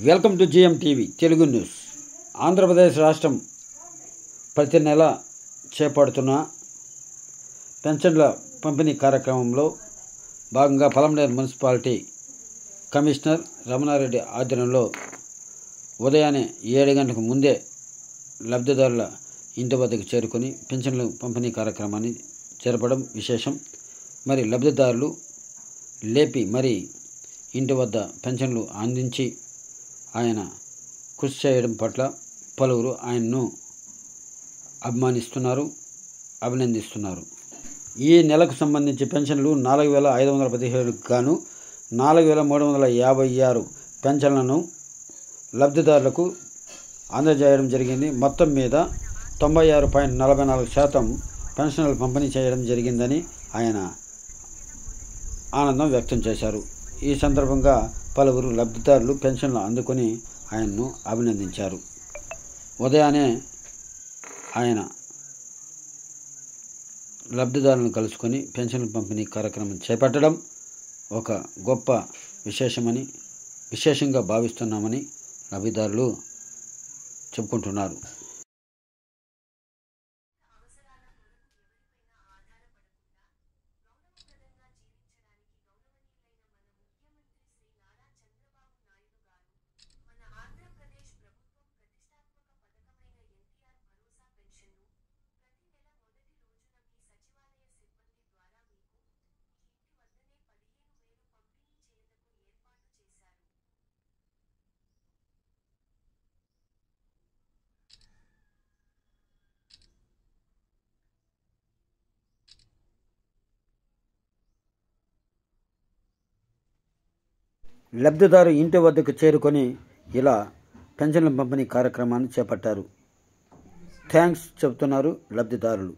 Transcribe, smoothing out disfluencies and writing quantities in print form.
Welcome to GM TV Telugu news. Andhra Pradesh రాష్ట్రం ప్రతి నెల చేపడుతున్న పెన్షన్ల పంపిణీ కార్యక్రమంలో భాగంగా పలమనేరు మున్సిపాలిటీ కమిషనర్ రమణారెడ్డి ఆధ్వర్యంలో ఉదయాన్నే 7 గంటలకు ముందే లబ్ధిదారుల ఇంటి వద్దకు చేరుకొని పెన్షన్ల పంపిణీ కార్యక్రమాన్ని జరపడం విశేషం. మరి లబ్ధిదారులు లేపి మరి ఇంటి వద్ద పెన్షన్లు అందించి ఆయన కృషి చేయడం పట్ల పలువురు ఆయన్ను అభినందిస్తున్నారు. ఈ నెలకు సంబంధించి పెన్షన్లు 4,517 గాను 4,356 పెన్షన్లను లబ్ధిదారులకు అందజేయడం జరిగింది. మొత్తం మీద 96.44% పెన్షన్లు పంపిణీ చేయడం జరిగిందని ఆయన ఆనందం వ్యక్తం చేశారు. ఈ సందర్భంగా పలువురు లబ్ధిదారులు పెన్షన్లు అందుకొని ఆయన్ను అభినందించారు. ఉదయాన్నే ఆయన లబ్ధిదారులను కలుసుకొని పెన్షన్ల పంపిణీ కార్యక్రమం చేపట్టడం ఒక గొప్ప విశేషంగా భావిస్తున్నామని లబ్ధిదారులు చెప్పుకుంటున్నారు. లబ్ధిదారు ఇంటి వద్దకు చేరుకొని ఇలా పెన్షన్ల పంపిణీ కార్యక్రమాన్ని చేపట్టారు. థ్యాంక్స్ చెబుతున్నారు లబ్ధిదారులు.